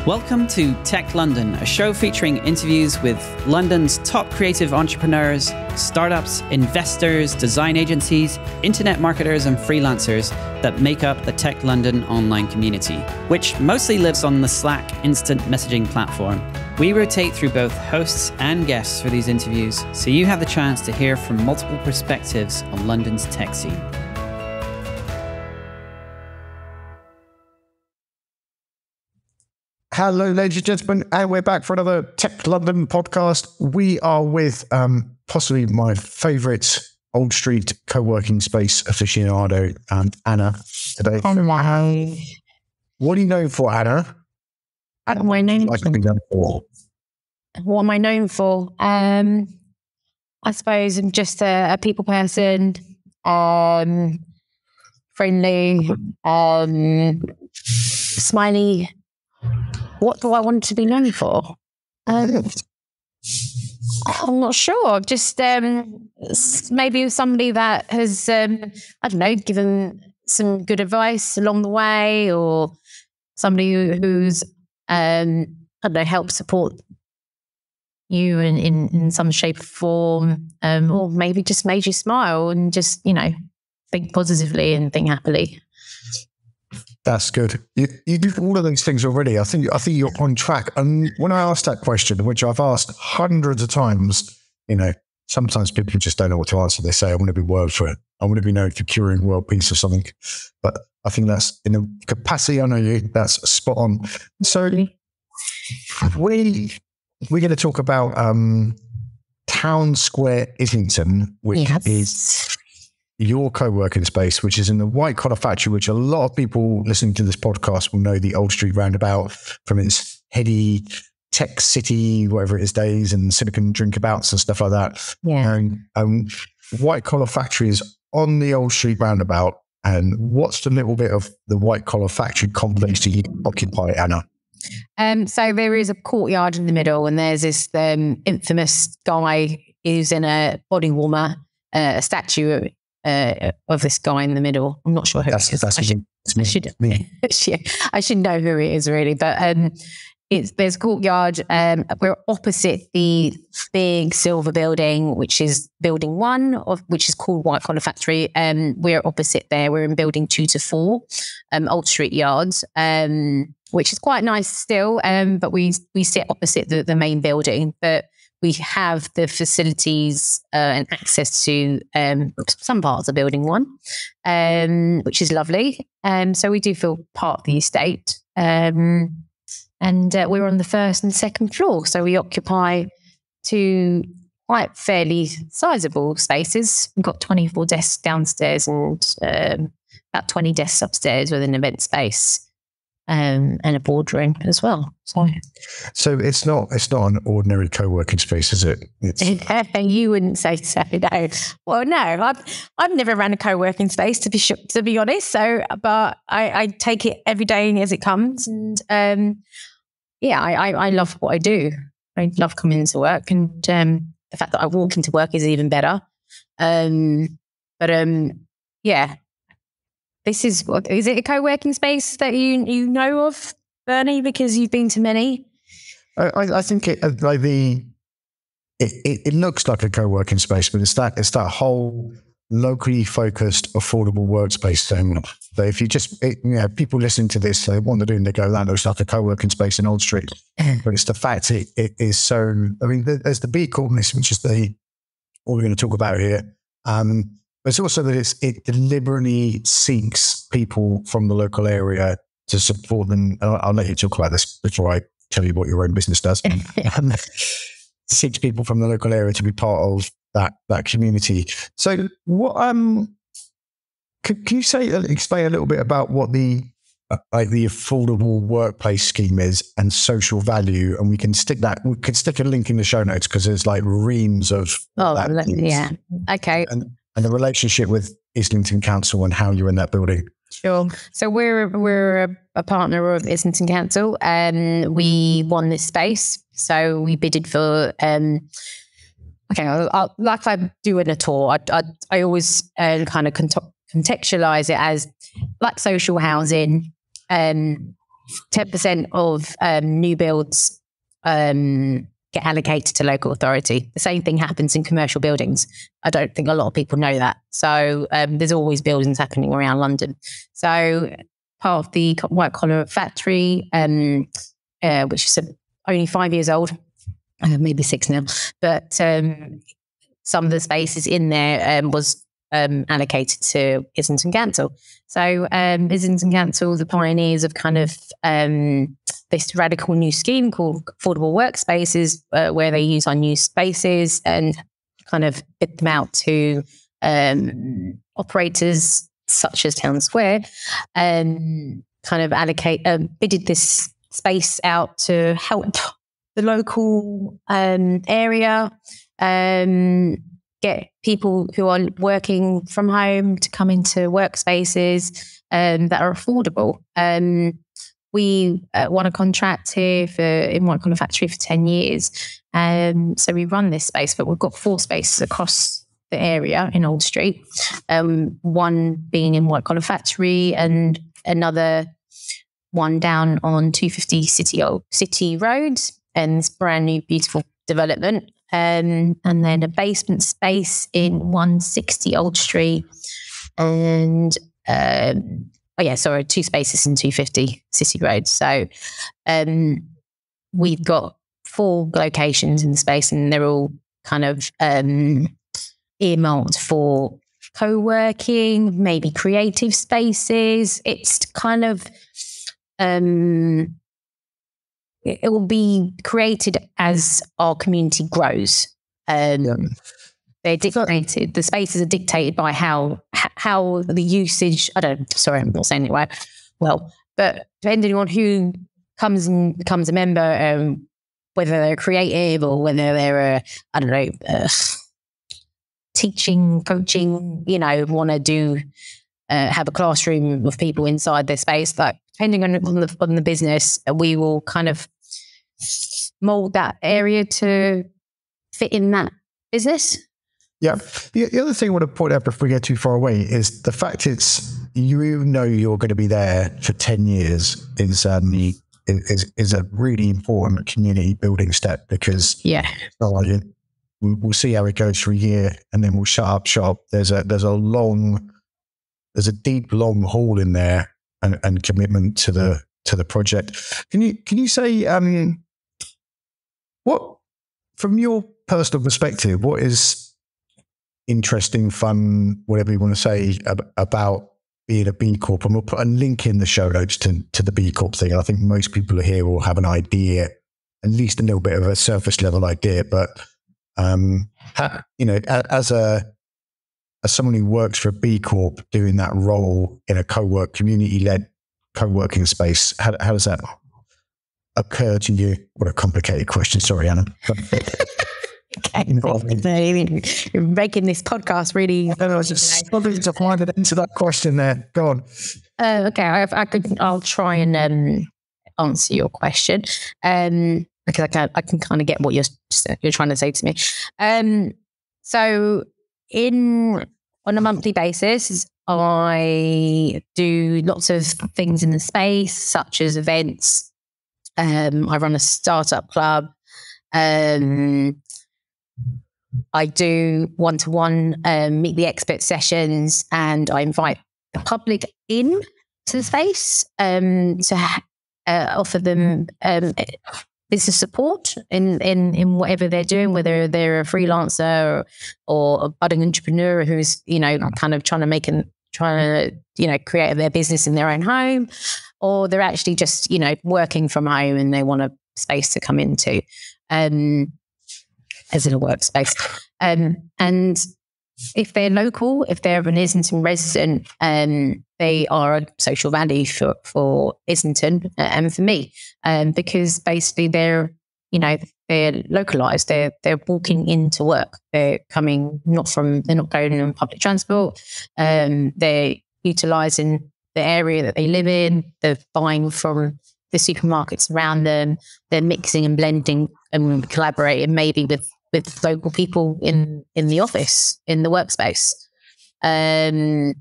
Welcome to Tech London, a show featuring interviews with London's top creative entrepreneurs, startups, investors, design agencies, internet marketers and freelancers that make up the Tech London online community, which mostly lives on the Slack instant messaging platform. We rotate through both hosts and guests for these interviews, so you have the chance to hear from multiple perspectives on London's tech scene. Hello, ladies and gentlemen, and we're back for another Tech London podcast. We are with possibly my favourite Old Street co-working space aficionado, Anna, today. Hello. What are you known for, Anna? What am I known for? What am I known for? I suppose I'm just a people person, friendly, smiley. What do I want to be known for? I'm not sure. Just maybe somebody that has, given some good advice along the way, or somebody who's, helped support you in some shape or form, or maybe just made you smile and just, think positively and think happily. That's good. You do all of those things already. I think you're on track. And when I asked that question, which I've asked hundreds of times, sometimes people just don't know what to answer. They say, I want to be world for it. I want to be known for curing world peace or something. But I think that's, in the capacity I know you, that's spot on. So we're going to talk about TownSq Islington, which is your co-working space, which is in the White Collar Factory, which a lot of people listening to this podcast will know the Old Street Roundabout from its heady tech city, whatever it is, days and Silicon drinkabouts and stuff like that. Yeah. And White Collar Factory is on the Old Street Roundabout. And what's the little bit of the White Collar Factory complex that you occupy, Anna? So there is a courtyard in the middle, and there's this infamous guy who's in a body warmer, a statue of this guy in the middle. I'm not sure who it is. I should know who it is, really. But there's a courtyard. We're opposite the big silver building, which is building 1, which is called White Collar Factory. We're opposite there. We're in building 2 to 4, Old Street Yards, which is quite nice still. But we sit opposite the main building. But we have the facilities and access to some parts of Building 1, which is lovely. So we do feel part of the estate. And we're on the first and second floor. So we occupy 2 quite fairly sizable spaces. We've got 24 desks downstairs and about 20 desks upstairs with an event space. And a boardroom as well. So it's not an ordinary co-working space, is it? You wouldn't say so, no. Well, no, I've never ran a co-working space to be honest. So, but I take it every day as it comes, and I love what I do. I love coming into work, and the fact that I walk into work is even better. This is it a co-working space that you know of, Bernie, because you've been to many? I think it looks like a co-working space, but it's that whole locally focused, affordable workspace thing. So if you just, people listening to this, they want to do, and they go, that looks like a co-working space in Old Street. But it's the fact it is so, there's the bcorp, which is what we're going to talk about here. But it's also that it deliberately seeks people from the local area to support them. I'll let you talk about this before I tell you what your own business does. Seeks people from the local area to be part of that community. So, what could you explain a little bit about what the affordable workplace scheme is and social value, and we can stick a link in the show notes because there's reams of that. Yeah. Okay. And the relationship with Islington Council and how you're in that building. Sure. So we're a partner of Islington Council, and we won this space. So we bidded for. Like I do in a tour, I always kind of contextualize it as like social housing. 10% of new builds get allocated to local authority. The same thing happens in commercial buildings. I don't think a lot of people know that. So there's always buildings happening around London. So part of the white collar factory, which is only 5 years old, maybe 6 now, but some of the spaces in there was allocated to Islington Council. So Islington Council, the pioneers of kind of this radical new scheme called affordable workspaces, where they use unused spaces and kind of bid them out to operators such as TownSq, kind of bidded this space out to help the local area, get people who are working from home to come into workspaces that are affordable. We won a contract here in White Collar Factory for 10 years. So we run this space, but we've got 4 spaces across the area in Old Street. One being in White Collar Factory and another one down on 250 City Road, and this brand new beautiful development. And then a basement space in 160 Old Street, and 2 spaces in 250 City Road. So we've got 4 locations in the space, and they're all kind of earmarked for co-working, maybe creative spaces. It's kind of it will be created as our community grows. They're dictated. The spaces are dictated by how the usage. Sorry, I'm not saying it right. Well, but depending on who comes and becomes a member, whether they're creative or whether they're teaching, coaching, want to do have a classroom of people inside their space. Like depending on the business, we will kind of mold that area to fit in that business. Yeah. The other thing I want to point out before we get too far away is the fact you're going to be there for 10 years is a really important community building step, because we'll see how it goes for a year and then we'll shut up shop. There's a deep, long haul in there and commitment to the project. Can you say what, from your personal perspective, what is interesting, fun, whatever you want to say about being a B Corp? And we'll put a link in the show notes to the B Corp thing. I think most people here will have an idea, at least a little bit of a surface level idea. But as someone who works for a B Corp, doing that role in a community-led co-working space, how does that occur to you? What a complicated question. Sorry, Anna. Okay. You're making this podcast really. I was just struggling to find it into that question there. Go on. Okay, I'll try and answer your question because I can kind of get what you're trying to say to me. So on a monthly basis, I do lots of things in the space, such as events. I run a startup club. I do one-to-one meet the expert sessions, and I invite the public in to the space to offer them business support in whatever they're doing, whether they're a freelancer or a budding entrepreneur who's kind of trying to create their business in their own home, or they're actually just working from home and they want a space to come into. As in a workspace. And if they're local, if they're an Islington resident, they are a social value for Islington and for me, because basically they're localised. They're walking into work. They're not going on public transport. They're utilising the area that they live in. They're buying from the supermarkets around them. They're mixing and blending and collaborating maybe with local people in the office, in the workspace. And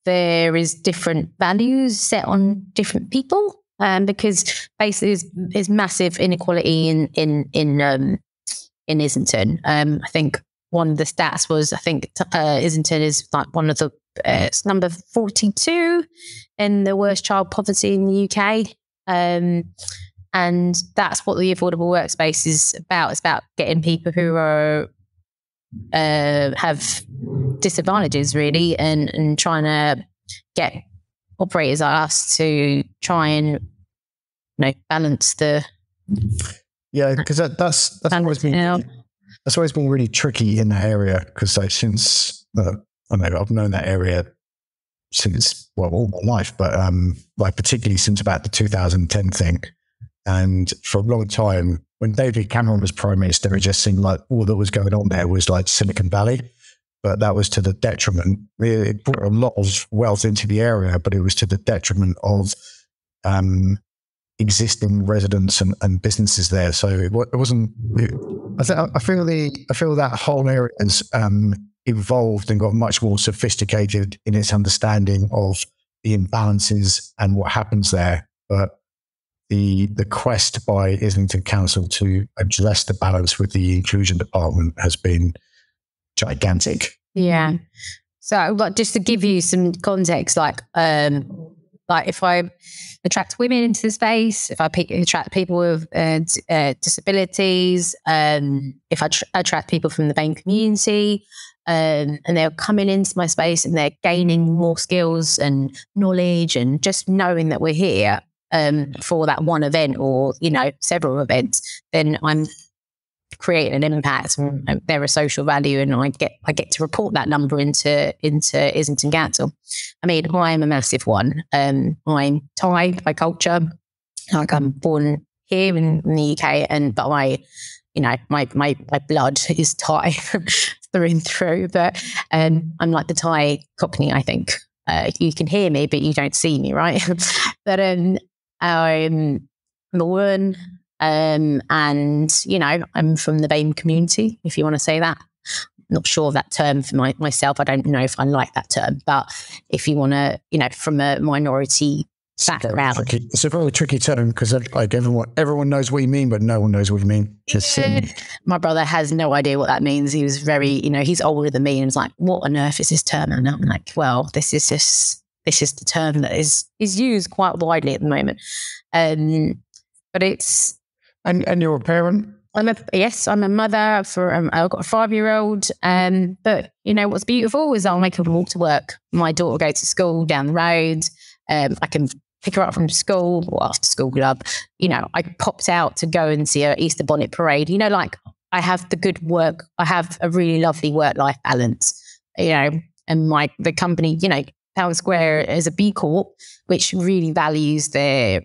there is different values set on different people, because basically there's massive inequality in Islington. I think one of the stats was, Islington is like one of the it's number 42 in the worst child poverty in the UK. And that's what the affordable workspace is about. It's about getting people who are have disadvantages, really, and trying to get operators like us to try and balance the because that's always been really tricky in that area, because since I've known that area since all my life, but particularly since about the 2010 thing. And for a long time, when David Cameron was Prime Minister, it just seemed like all that was going on there was like Silicon Valley, but that was to the detriment. It brought a lot of wealth into the area, but it was to the detriment of existing residents and businesses there. So it wasn't. I feel that whole area has evolved and got much more sophisticated in its understanding of the imbalances and what happens there, but the quest by Islington Council to address the balance with the inclusion department has been gigantic. Yeah. So, just to give you some context, like if I attract women into the space, if I attract people with disabilities, if I attract people from the BAME community, and they're coming into my space and they're gaining more skills and knowledge, and just knowing that we're here for that one event or several events, then I'm creating an impact, and they're a social value, and I get to report that number into Islington Council. I mean, I am a massive one. I'm Thai by culture. Like, I'm born here in the UK, but my blood is Thai through and through. But I'm like the Thai Cockney, I think. You can hear me, but you don't see me, right? But I'm a woman, and I'm from the BAME community, if you want to say that. I'm not sure of that term for myself. I don't know if I like that term, but if you want to, from a minority background. It's a very tricky term, because like everyone knows what you mean, but no one knows what you mean. My brother has no idea what that means. He was very, he's older than me, and was like, "What on earth is this term?" And I'm like, "Well, this is the term that is used quite widely at the moment." But it's. And you're a parent? Yes, I'm a mother for. I've got a 5-year-old. But what's beautiful is I'll make her walk to work. My daughter goes to school down the road. I can pick her up from school or after school club. I popped out to go and see her Easter bonnet parade. Like, I have the good work. I have a really lovely work-life balance. And the company, TownSq is a B Corp, which really values their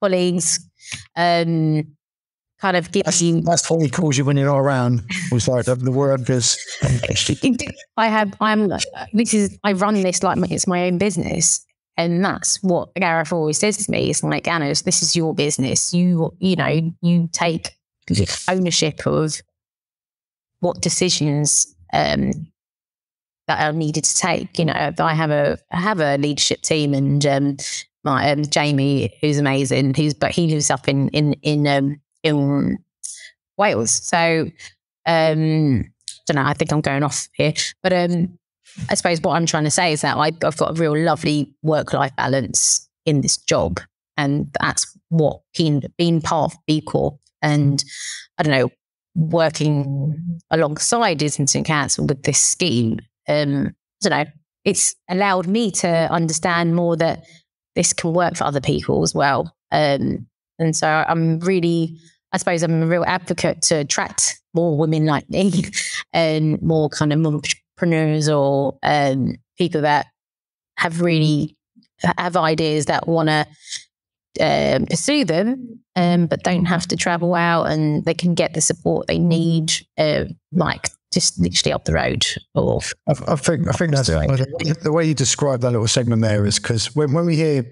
colleagues, kind of gives you. That's what he calls you when you're not around. Was like the workers. I run this like it's my own business, and that's what Gareth always says to me. It's like, "Anna, this is your business. You take ownership of what decisions that are needed to take." I have a leadership team, and my Jamie, who's amazing, but he lives up in Wales. So don't know. I think I'm going off here, but I suppose what I'm trying to say is that I've got a real lovely work-life balance in this job, and that's what being part of B Corp, and I don't know, working alongside Islington Council with this scheme. I don't know, it's allowed me to understand more that this can work for other people as well. And so I'm a real advocate to attract more women like me and more kind of entrepreneurs or people that have ideas that want to pursue them, but don't have to travel out, and they can get the support they need, like just literally up the road. Or I think that's the way you describe that little segment there is because when we hear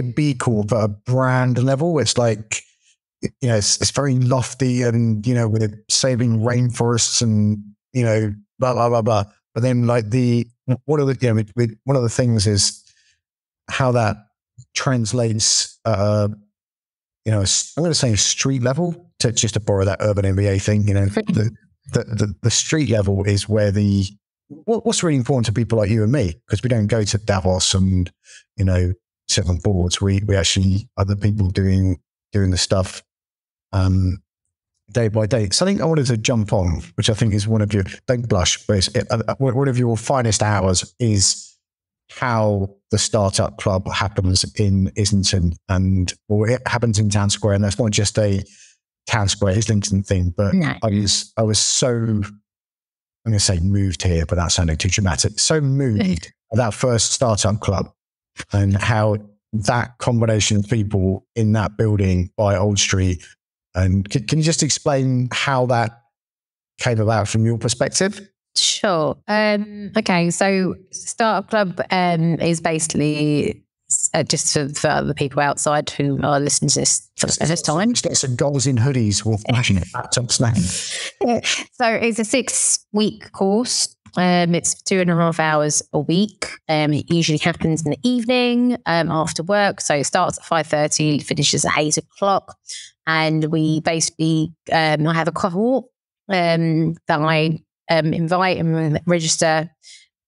B Corp at a brand level, it's like, it's very lofty, and we're saving rainforests and blah, blah, blah, blah. But then like one of the things is how that translates, I'm going to say street level, just to borrow that urban MBA thing, the street level is where what's really important to people like you and me, because we don't go to Davos and, sit on boards. We actually are the people doing the stuff day by day. Something I wanted to jump on, which I think is one of your, don't blush, but one of your finest hours is how the startup club happens in Islington, it happens in Town Square, and that's not just a Town Square Islington thing. But no. I was so, I'm going to say moved here, but that sounded too dramatic. So moved at that first startup club, and how that combination of people in that building by Old Street. And can you just explain how that came about from your perspective? Sure. Okay, so Startup Club is basically just for other people outside who are listening to this for the first time. Let's get some goals in hoodies or flashing it. So it's a 6-week course. It's 2.5 hours a week. It usually happens in the evening after work. So it starts at 5:30, finishes at 8 o'clock. And we basically, I have a cohort that I invite and register.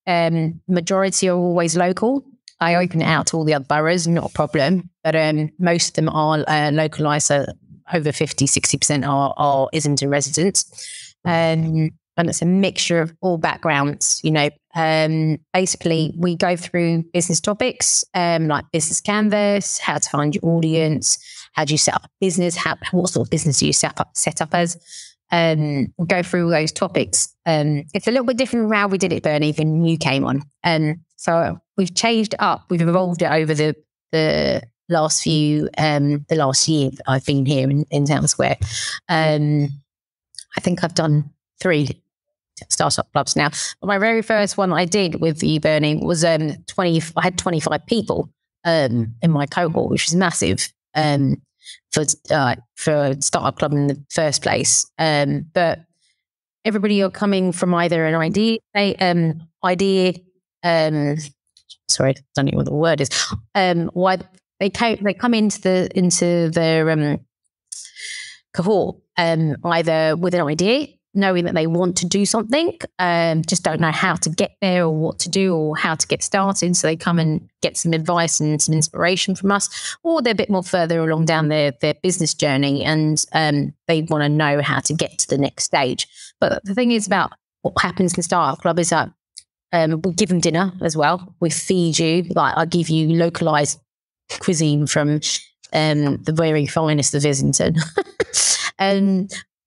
Majority are always local. I open it out to all the other boroughs, not a problem. But most of them are localised. So over 50-60% are Islington residents. And it's a mixture of all backgrounds, basically we go through business topics, like business canvas, how to find your audience, how do you set up a business, what sort of business do you set up as, we'll go through all those topics. It's a little bit different from how we did it, Bernie, when you came on. So we've changed it up, we've evolved it over the last year that I've been here in Town Square. I think I've done 3 startup clubs now. But my very first one I did with you, Bernie, was I had 25 people in my cohort, which is massive for a startup club in the first place. But everybody are coming from either an idea, sorry, I don't know what the word is. Why they come into their cohort either with an idea, knowing that they want to do something, just don't know how to get there or what to do or how to get started. So they come and get some advice and some inspiration from us, or they're a bit more further along down their business journey and they want to know how to get to the next stage. But the thing is about what happens in the Startup Club is that we give them dinner as well. We feed you, like I give you localised cuisine from the very finest of Islington.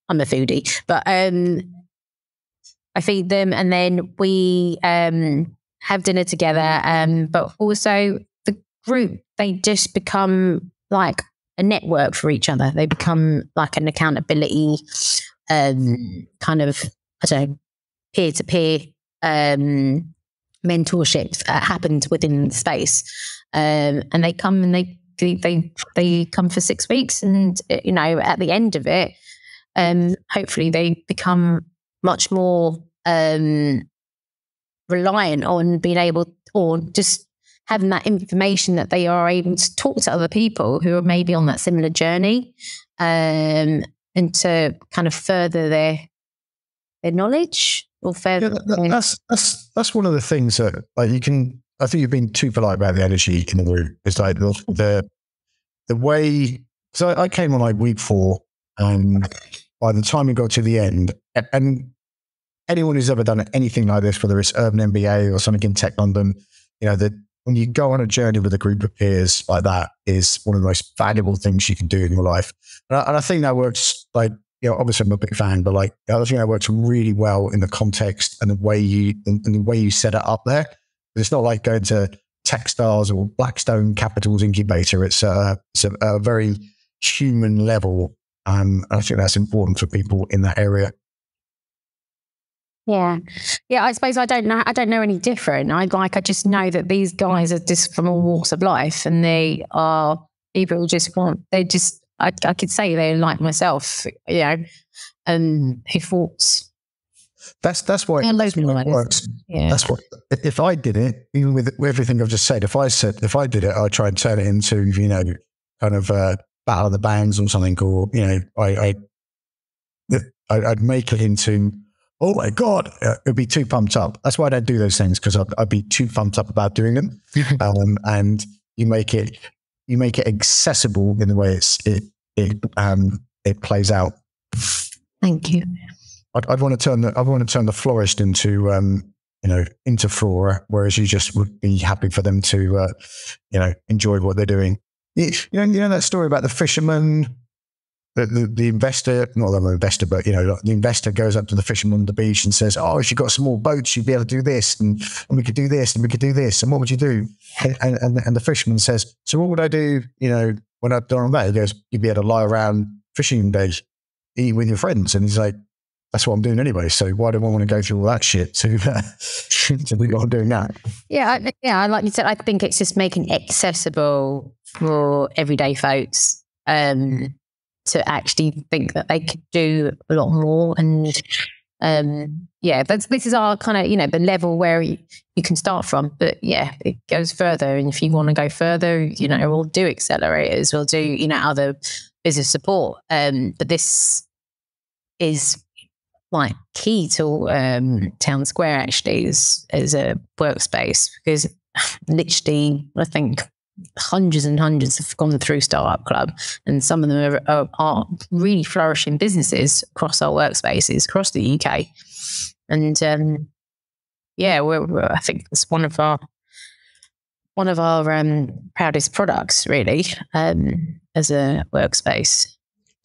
I'm a foodie, but I feed them and then we have dinner together. But also the group, they just become like a network for each other. They become like an accountability kind of, I don't know, peer-to-peer mentorship that happened within the space. And they come and they come for 6 weeks and, at the end of it, hopefully they become much more reliant on being able, or just having that information that they are able to talk to other people who are maybe on that similar journey, and to kind of further their knowledge or further. Yeah, that's one of the things that like you can. I think you've been too polite about the energy in the room. It's like the way. So I came on like week 4, and by the time we got to the end, and anyone who's ever done anything like this, whether it's Urban MBA or something in techlondon, that when you go on a journey with a group of peers like that is one of the most valuable things you can do in your life. And I think that works like, obviously I'm a big fan, but like I think that works really well in the context and the way you set it up there. It's not like going to Techstars or Blackstone Capital's incubator. It's a very human level. I think that's important for people in that area. Yeah. I suppose I don't know any different. I just know that these guys are just from all walks of life, and they are people who just want. I could say they're like myself, who thought That's why it works. Yeah. That's what, if I did it, even with everything I've just said, if I did it, I'd try and turn it into, kind of Battle of the Bands or something, or, I'd make it into, oh my God, it'd be too pumped up. That's why I don't do those things, because I'd be too pumped up about doing them. And you make it accessible in the way it plays out. Thank you. I'd want to turn the florist into into flora, whereas you just would be happy for them to enjoy what they're doing. You know that story about the fisherman, the investor, not the investor, but the investor goes up to the fisherman on the beach and says, "Oh, if you got some more boats, you'd be able to do this, and we could do this, and we could do this, and what would you do?" And the fisherman says, "So what would I do? When I've done all that?" He goes, "You'd be able to lie around fishing days, eating with your friends." And he's like, "That's what I'm doing anyway. So why do I want to go through all that shit to be what I'm doing now?" Yeah. Like you said, I think it's just making it accessible for everyday folks to actually think that they could do a lot more. And this is our kind of the level where you can start from. But yeah, it goes further. And if you want to go further, we'll do accelerators, we'll do other business support. But this is like key to Town Square actually as a workspace, because literally I think hundreds and hundreds have gone through Startup Club, and some of them are really flourishing businesses across our workspaces across the UK. And I think it's one of our proudest products, really, as a workspace.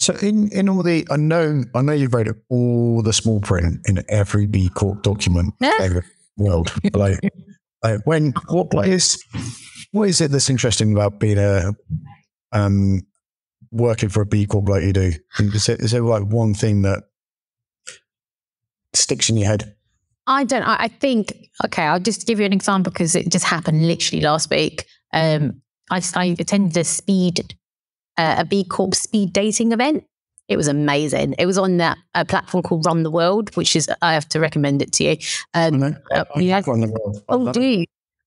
So in all the, I know you've read all the small print in every B Corp document in the world. What is it that's interesting about being working for a B Corp like you do? Is there like one thing that sticks in your head? I think, okay, I'll just give you an example because it just happened literally last week. I attended a B Corp speed dating event. It was amazing. It was on that platform called Run the World, which is, I have to recommend it to you. Run the World. Oh, do you?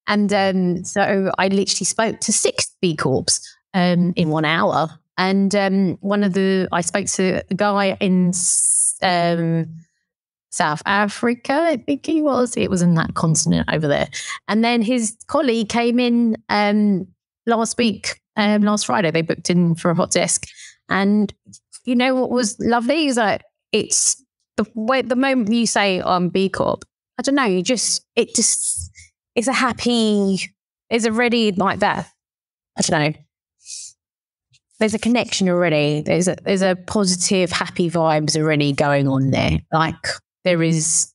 And so I literally spoke to 6 B Corps in 1 hour. And I spoke to a guy in South Africa, I think he was. It was in that continent over there. And then his colleague came in last week, last Friday. They booked in for a hot desk. And you know what was lovely is that it's the moment you say I'm B Corp, I don't know, it's a happy, it's already like that. I don't know. There's a connection already. There's a positive, happy vibes already going on there. Like there is,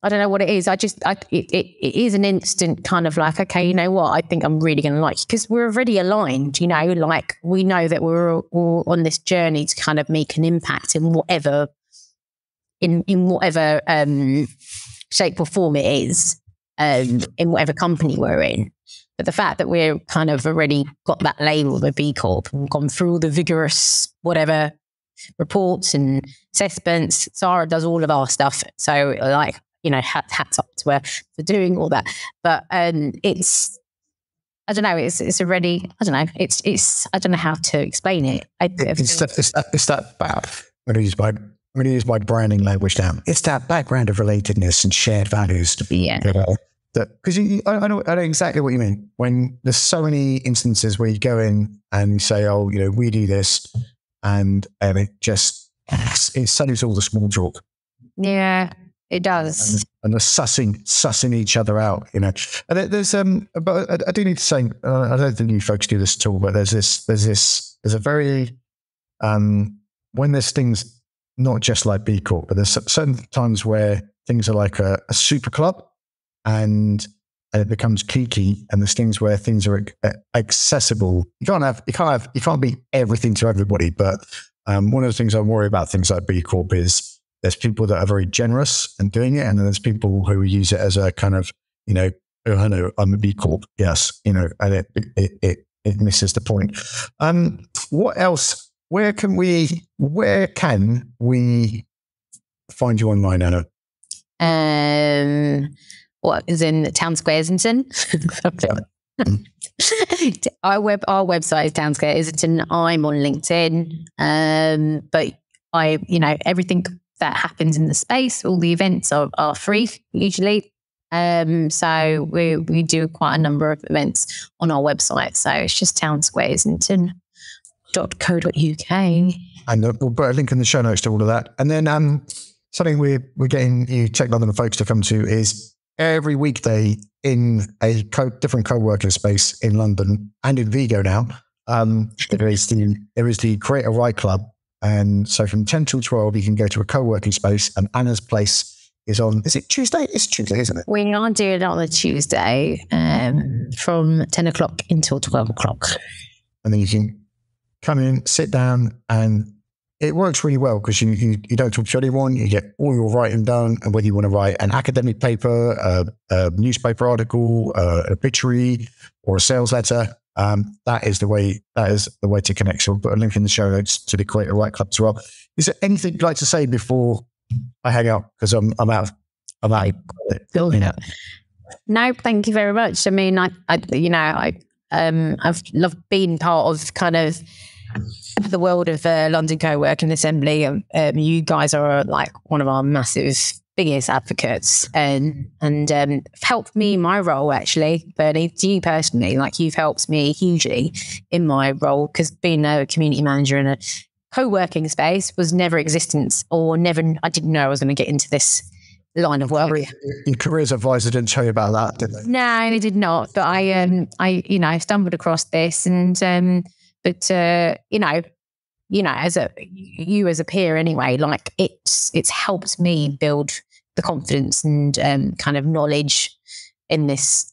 I don't know what it is. It is an instant kind of like, okay, you know what? I think I'm really going to like you because we're already aligned, like we know that we're all on this journey to kind of make an impact in whatever, in whatever shape or form it is. In whatever company we're in. But the fact that we're kind of already got that label of a B Corp and gone through all the vigorous whatever reports and assessments, Sarah does all of our stuff. So like, hats up to her for doing all that. But it's, I don't know, it's already, I don't know, it's I don't know how to explain it. It's that bad. I'm going to use my branding language now. It's that background of relatedness and shared values. Yeah. Because I know exactly what you mean. When there's so many instances where you go in and you say, "Oh, we do this," and it saves all the small talk. Yeah, it does. And the sussing each other out. And there's but I do need to say, I don't think you folks do this at all. But there's a very when there's things. Not just like B Corp, but there's certain times where things are like a super club and it becomes geeky, and there's things where things are accessible. You can't be everything to everybody, but one of the things I worry about things like B Corp is there's people that are very generous in doing it, and then there's people who use it as a kind of, oh, I know, I'm a B Corp, yes, and it misses the point. What else? Where can we find you online, Anna? What is in TownSq Islington? Our website is TownSq Islington. I'm on LinkedIn, but everything that happens in the space, all the events are free usually. So we do quite a number of events on our website. So it's just townsquislington.co.uk. And we'll put a link in the show notes to all of that. And then something we're getting you Tech London folks to come to is every weekday in a different co-working space in London and in Vigo now. There is the Create a Right Club. And so from 10 till 12, you can go to a co-working space, and Anna's place is on, is it Tuesday? It's Tuesday, isn't it? We are doing it on a Tuesday from 10 o'clock until 12 o'clock. And then you can come in, sit down, and it works really well because you don't talk to anyone. You get all your writing done, and whether you want to write an academic paper, a newspaper article, an obituary, or a sales letter, that is the way to connect. So we'll put a link in the show notes to the Create a Right Club as well. Is there anything you'd like to say before I hang up? Because I'm out. No, thank you very much. I mean, I've loved being part of kind of the world of London Co-working Assembly. You guys are like one of our biggest advocates, and helped me in my role, actually, Bernie, to you personally. Like, you've helped me hugely in my role, because being a community manager in a co-working space was never existence, I didn't know I was going to get into this line of work. Your careers advisor didn't tell you about that, did they? No, they did not. But I stumbled across this, and as a peer anyway, like it's helped me build the confidence and kind of knowledge in this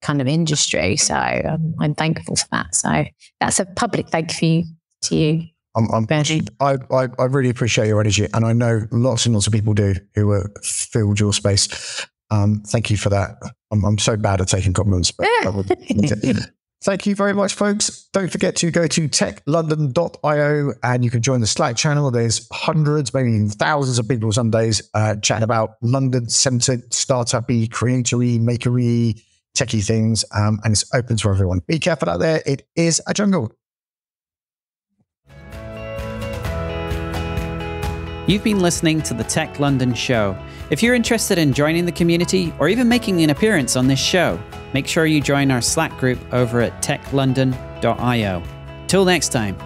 kind of industry. So I'm thankful for that. So that's a public thank you to you. I really appreciate your energy, and I know lots and lots of people do who filled your space. Thank you for that. I'm so bad at taking compliments, but thank you very much, folks. Don't forget to go to techlondon.io, and you can join the Slack channel. There's hundreds, maybe even thousands of people some days chatting about London-centered, startup-y, creatory, makery, techie things, and it's open to everyone. Be careful out there. It is a jungle. You've been listening to the Tech London Show. If you're interested in joining the community or even making an appearance on this show, make sure you join our Slack group over at techlondon.io. Till next time.